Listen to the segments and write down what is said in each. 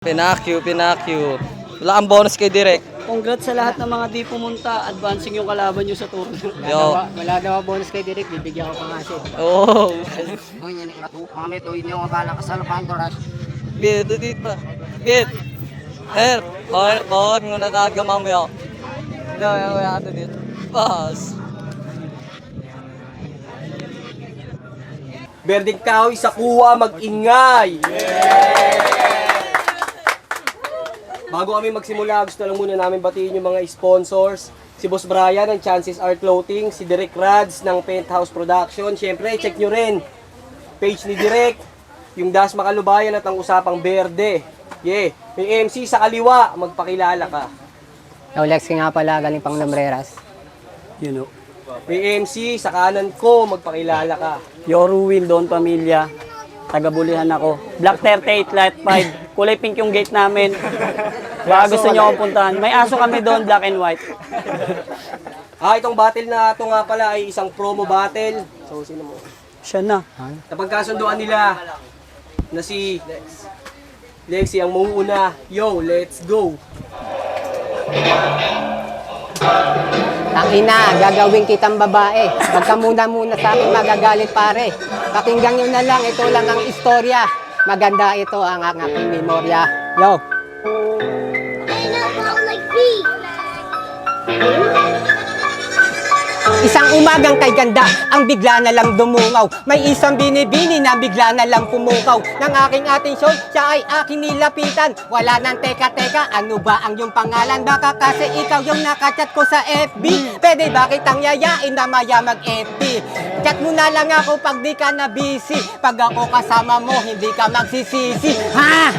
Pinakyu. Wala kang bonus kay Direk. Congrats sa lahat ng mga di pumunta. Advancing yung kalaban nyo sa tournament. Yo. Wala daw bonus kay Direk. Bibigyan ko pa nga siya. Oh. Uy, yan ikatu. Kami to inyo ang bala kasal pantoras. Bit, dito. Bit. Nguna tagamang mo yun. Ato dito. Pas. Berding kahoy sa kuwa, mag-ingay! Bago kami magsimula, gusto lang muna namin batiin yung mga sponsors. Si Boss Brian ng Chances Are Clothing, si Direk Rads ng Penthouse Production. Siyempre, check nyo rin page ni Direk, yung Das Makalubayan at ang Usapang Berde. Yeah, may MC sa kaliwa, magpakilala ka. Lex nga pala, galing pang Lumbreras. You know. May MC sa kanan ko, magpakilala ka. Yoruwil, Don Pamilya. Tagabulihan ako. Black 38, Light 5. Kulay pink yung gate namin. Baka gusto nyo akong puntahan. May aso kami doon, black and white. Itong battle na ito nga pala ay isang promo battle. So, sino mo? Siya na. Napagkasunduan nila na si Lexi ang mauuna. Yo, let's go! Tangina, gagawin kitang babae. Wag ka muna sa akin magagalit pare. Pakinggan nyo na lang, ito lang ang istorya. Maganda ito ang aking memorya. Yo! Isang umagang kay ganda, ang bigla na lang dumungaw. May isang binibini na bigla na lang pumukaw. Ng aking atensyon, siya ay aking nilapitan. Wala nang teka-teka, ano ba ang iyong pangalan? Baka kasi ikaw yung nakachat ko sa FB. Pwede ba kitang yayain na maya mag-FB? Chat mo na lang ako pag di ka na busy. Pag ako kasama mo, hindi ka magsisisi. Ha?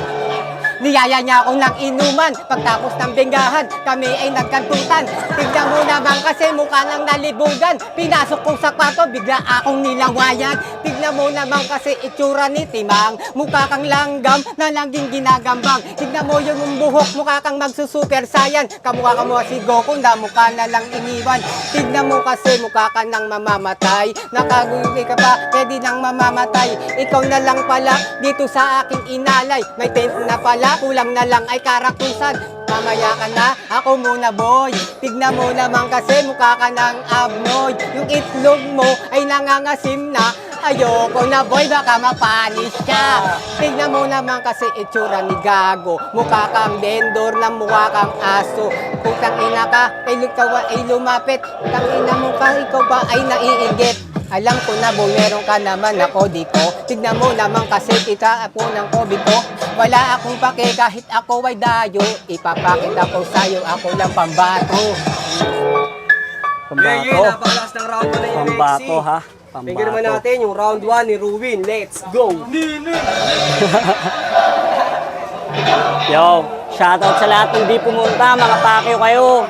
Niyaya niya ako ng inuman. Pagtapos ng binggahan, kami ay nagkantutan. Tignan mo naman kasi mukha nang nalibugan. Pinasok ko sa kwarto, bigla akong nilawayan. Tignan mo naman kasi itsura ni Timang. Mukha kang langgam na laging ginagambang. Tignan mo yung buhok, mukha kang magsusuper saiyan. Kamukha ka mo si Goku na mukha na lang iniwan. Tignan mo kasi mukha ka nang mamamatay. Nakaguwi ka pa, pwede nang mamamatay. Ikaw na lang pala dito sa aking inalay. May tent na pala, kulang na lang ay karakusan. Mamaya ka na, ako muna boy. Tignan mo naman kasi mukha ka ng abnoy. Yung itlog mo ay nangangasim na. Ayoko na boy, baka mapanis ka. Tignan mo naman kasi itsura ni Gago. Mukha kang vendor na mukha kang aso. Kung tangina ka, kay ay lumapit. Tangina mo ka, ikaw ba ay naiigit? Alam ko na boy, meron ka naman ako dito. Tignan mo naman kasi kita ako ng COVID ko. Wala akong pake kahit ako ay dayo. Ipapakita ko sa'yo, ako lang pambato. Yeah, napakalakas ng round 1 na yung Pambato Lexi. ha. Tingnan naman natin yung round 1 ni Ruwin. Let's go! Yo, shoutout sa lahat ng di pumunta. Mga pakyo kayo.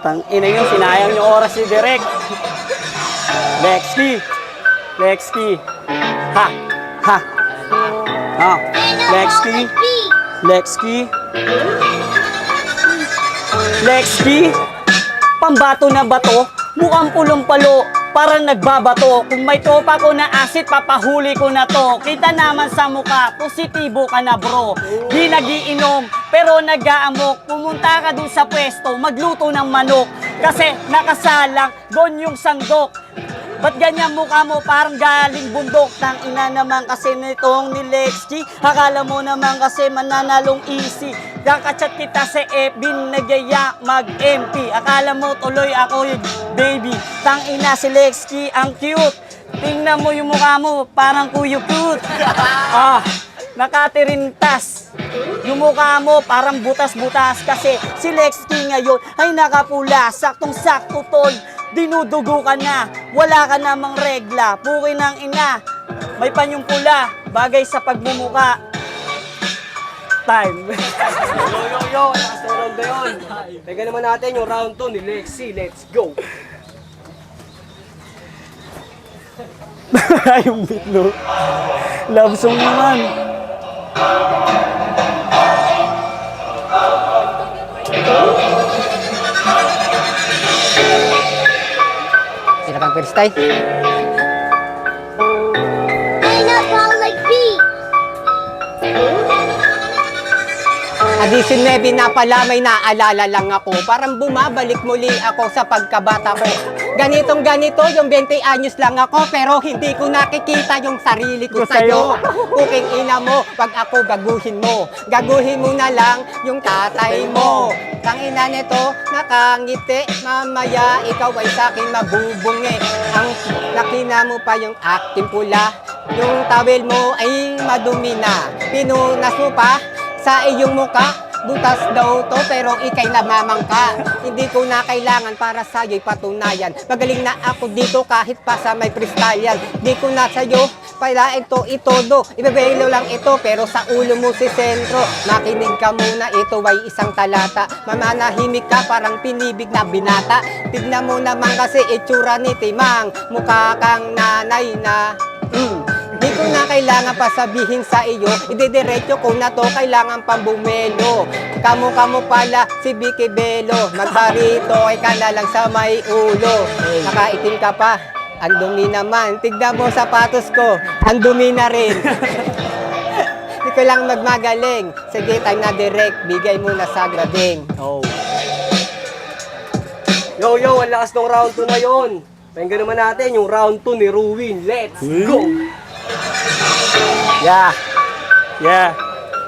Tangina yun, sinayang yung oras ni Direk. Lexi. Ha. Lexi. Pambato na bato. Mukhang pulong palo. Parang nagbabato. Kung may tropa ko na acid, papahuli ko na to. Kita naman sa mukha, positibo ka na bro. Di nagiinom, pero nag-aamok. Pumunta ka dun sa pwesto, magluto ng manok. Kasi nakasalang, doon yung sandok. Ba't ganyan mukha mo parang galing bundok? Tangina naman kasi nitong ni Lexi. Akala mo naman kasi mananalong easy. Kakachat kita sa FB, nagyaya mag-MP. Akala mo tuloy ako yung baby. Tangina si Lexi, ang cute. Tingnan mo yung mukha mo, parang kuyukut. Nakatirintas. Yung mukha mo parang butas-butas kasi si Lexi ngayon ay nakapula. Saktong-sakto tol. Dinudugo ka na, wala ka namang regla, puki ng ina, may panyong pula, bagay sa pagmumuka. Time. Yo, lakas ng round na yun. Teka naman natin yung round 2 ni Lexi. Let's go! Yung bitlo. Love song naman. Sila pang first time. At 19 na pala may naalala lang ako. Parang bumabalik muli ako sa pagkabata ko. Ganitong ganito, yung 20 anyos lang ako, pero hindi ko nakikita yung sarili ko sa'yo. Puking ina mo, pag ako gaguhin mo. Gaguhin mo na lang yung tatay mo. Tang ina nito, nakangiti, mamaya ikaw ay sa'kin mabubungi. Ang nakina mo pa yung aking pula, yung tawel mo ay madumi na. Pinunas mo pa sa iyong muka. Butas daw to pero ikay namamangka. Hindi ko na kailangan para sa'yo'y patunayan. Magaling na ako dito kahit pa sa may kristal yan. Di ko na sa'yo pala ito itodo. Ibebelo lang ito pero sa ulo mo si sentro. Makinig ka muna, ito ay isang talata. Mamanahimik ka parang pinibig na binata. Tignan mo naman kasi itsura ni Timang. Mukha kang nanay na Di ko na kailangan pa sabihin sa iyo, idediretso ko na to, kailangan pang bumelo. Kamo pala si Vicky Bello, magbarito ay ka na lang sa may ulo. Nakaitim ka pa, ang dumi naman. Tignan mo sapatos ko, ang dumi na rin. Di ko lang magmagaling. Sige, time na direct, bigay mo na sa grabing. Oh. Yo, ang lakas ng round 2 na yun. Pakinggan naman natin yung round 2 ni Ruin. Let's go! Yeah.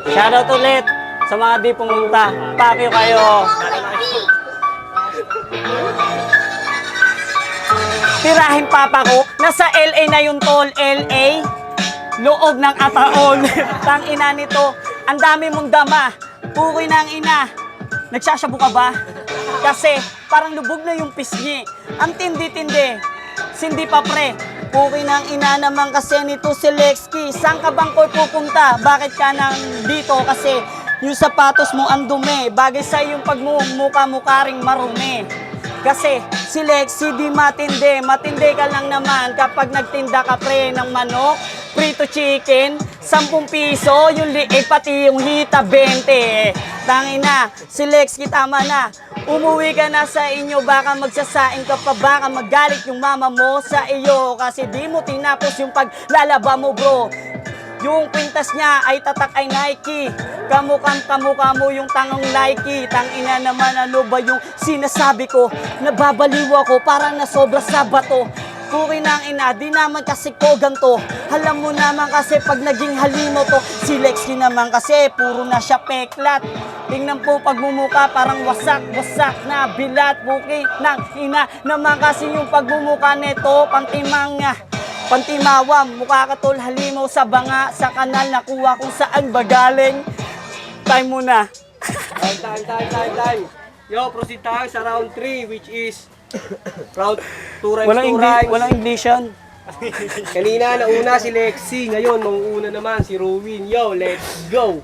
Shoutout ulit sa mga di pumunta. Pakyo kayo. Tirahin papa ko. Nasa LA na yung tol. LA. Loob ng Ataol. Tang ina nito. Ang dami mong dama. Pukoy ng ina. Nagsasabu ka ba? Kasi parang lubog na yung pisngi. Ang tindi-tindi. Sindi pa pre. Pukoy ng ina naman kasi nito si Lexki. Saan ka bang ko'y pupunta? Bakit ka nang dito? Kasi yung sapatos mo ang dumi. Bagay sa yung pagmumukha-mukha ring marumi. Kasi si Lexi di matindi. Matindi ka lang naman kapag nagtinda ka pre ng manok, prito chicken, 10 piso, yung liig pati yung hita 20. Tangina, si Lexi tama na. Umuwi ka na sa inyo, baka magsasaing ka pa, baka magalit yung mama mo sa iyo. Kasi di mo tinapos yung paglalaba mo bro. Yung kwintas niya ay tatak ay Nike. Kamukha mo yung tangang Nike. Tangina naman ano ba yung sinasabi ko? Nababaliw ako parang nasobra sa bato. Kuri ng ina, di naman kasi ko ganto. Alam mo naman kasi pag naging halimo to, si Lexi naman kasi puro na siya peklat. Tingnan po pagmumuka parang wasak na bilat. Buki ng ina naman kasi yung pagmumuka nito, pantimawam, mukha ka tol halimaw sa banga, sa kanal nakuha kung saan ba galing. Time muna. Time. Yo, proceed tayo sa round 3 which is round 2 rhymes. Walang Englishan. Kanina nauna si Lexi, ngayon mauuna naman si Ruin. Yo, let's go!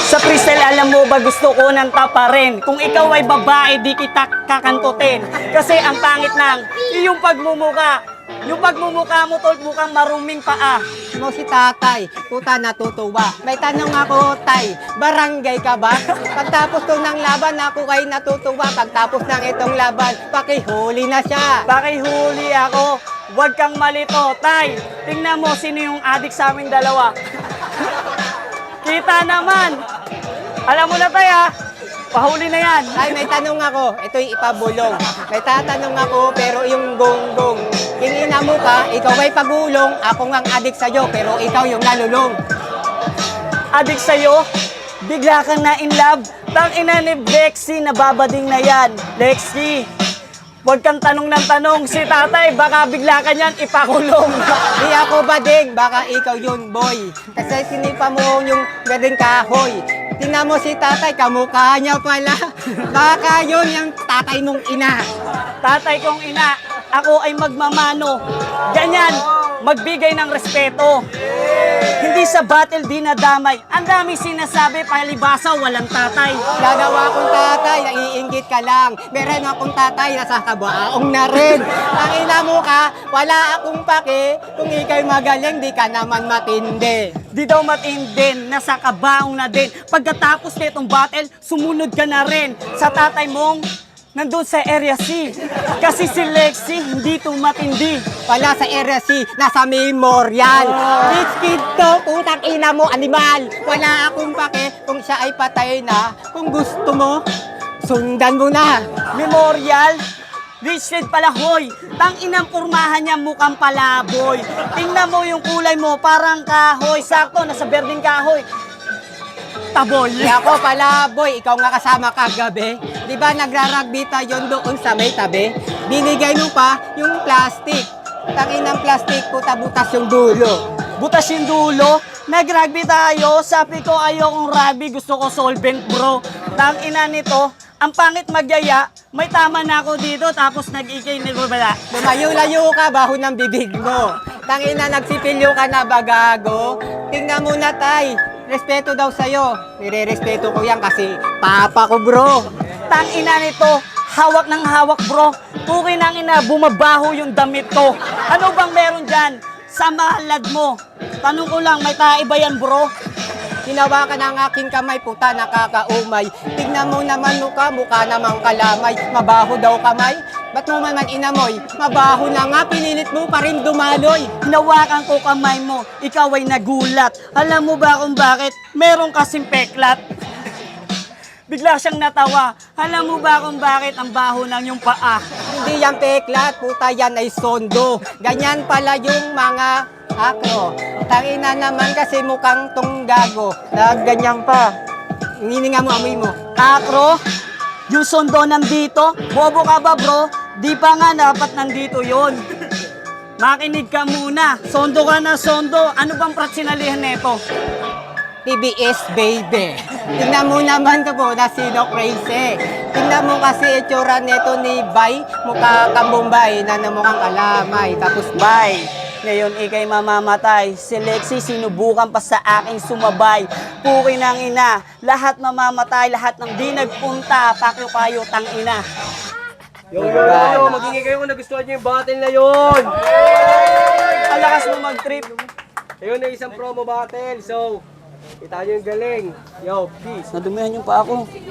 Sa freestyle, alam mo ba gusto ko ng taparin? Kung ikaw ay babae, di kita kakantutin. Kasi ang pangit ng yung pagmumuka. Yung pagmumuka mo, tol, mukhang maruming paa. Mo si tatay, puta natutuwa. May tanong ako, tay, barangay ka ba? Pagtapos to ng laban, ako ay natutuwa. Pagtapos ng itong laban, pakihuli na siya. Pakihuli ako. Huwag kang malito, tay. Tingnan mo sino yung adik sa aming dalawa. Kita naman. Alam mo na tay ha. Pahuli na yan. Ay, may tanong ako. Ito'y ipabulong. May tatanong ako, pero yung gonggong. Kingina mo ka, ikaw ay pagulong. Ako ngang adik sa'yo, pero ikaw yung nalulong. Adik sa'yo, bigla kang na in love. Tang ina ni Lexi, nababading na yan. Lexi, huwag kang tanong ng tanong. Si tatay, baka bigla ka niyan ipakulong. Di ako bading, baka ikaw yun, boy. Kasi sinipa mo yung gading kahoy. Tingnan mo si tatay, kamukha niya pala. Baka yun yung tatay mong ina. Tatay kong ina, ako ay magmamano. Ganyan, magbigay ng respeto. Hindi sa battle dinadamay. Ang dami sinasabi, palibasa, walang tatay. Gagawa akong tatay, naiinggit ka lang. Meron akong tatay, nasa kabaong na rin. Ang ina mo ka, wala akong pake. Kung ikay magaling, di ka naman matindi. Di daw matindin, nasa kabaong na din. Pagkatapos nitong battle, sumunod ka na rin sa tatay mong nandun sa Area C. Kasi si Lexie, hindi to matindi. Wala sa area C, nasa Memorial. Rich kid to, putang ina mo, animal. Wala akong pake kung siya ay patay na. Kung gusto mo, sundan mo na. Memorial, rich kid pala, hoy. Tang inang kurmahan niya, mukhang palaboy. Tingnan mo yung kulay mo, parang kahoy. Sakto, nasa berdeng kahoy. Taboy. Di ako pala, boy, ikaw nga kasama kagabi. Di ba nagra-rugby tayo doon sa may tabi? Binigay mo pa yung plastic. Tangin ng plastic, puta butas yung dulo. Butas yung dulo. Nag-rugby tayo. Sabi ko ayokong rugby. Gusto ko solvent, bro. Tang ina nito. Ang pangit magyaya. May tama na ako dito. Tapos nag-ikay ni Rubala. Lumayo-layo ka, baho ng bibig mo. Tangin na nagsipilyo ka na bagago. Tingnan mo na, tay. Respeto daw sa'yo. Nire-respeto ko yan kasi papa ko, bro. Tang ina nito. Hawak ng hawak, bro. Pukin ng ina. Bumabaho yung damit ko. Ano bang meron dyan? Sa mahalad mo. Tanong ko lang, may tae ba yan, bro? Hinawakan ang aking kamay, puta, nakakaumay. Tignan mo naman mukha namang kalamay. Mabaho daw kamay. Ba't mo man inamoy? Mabaho na nga, pinilit mo pa rin dumaloy. Hinawakan ko kamay mo, ikaw ay nagulat. Alam mo ba kung bakit? Meron kasing peklat. Bigla siyang natawa. Alam mo ba kung bakit ang baho ng yung paa? Hindi yan peklat, puta, yan ay sondo. Ganyan pala yung mga akro. Tangina naman kasi mukhang tong gago. Ganyan pa. Hininga mo, amoy mo. Akro? Yung sondo nandito? Bobo ka ba, bro? Di pa nga dapat nandito yon. Makinig ka muna. Sondo ka na sondo. Ano bang pratsinalihan neto? TBS, baby. Tingnan mo naman ka po na sino crazy. Tingnan mo kasi itsura neto ni Bay. Mukha kang Bombay na namukhang kalamay. Tapos Bye. Ngayon ikay mamamatay. Si Lexie sinubukan pa sa aking sumabay. Puki ng ina. Lahat mamamatay. Lahat ng di nagpunta. Pakyo kayo tang ina. Yo, magingay kayo kung nagustuhan nyo yung battle na yun. Ang lakas mo mag-trip. Ayun na isang promo battle. So, kita nyo yung galing. Yo, peace. Nadumihan yung pa ako.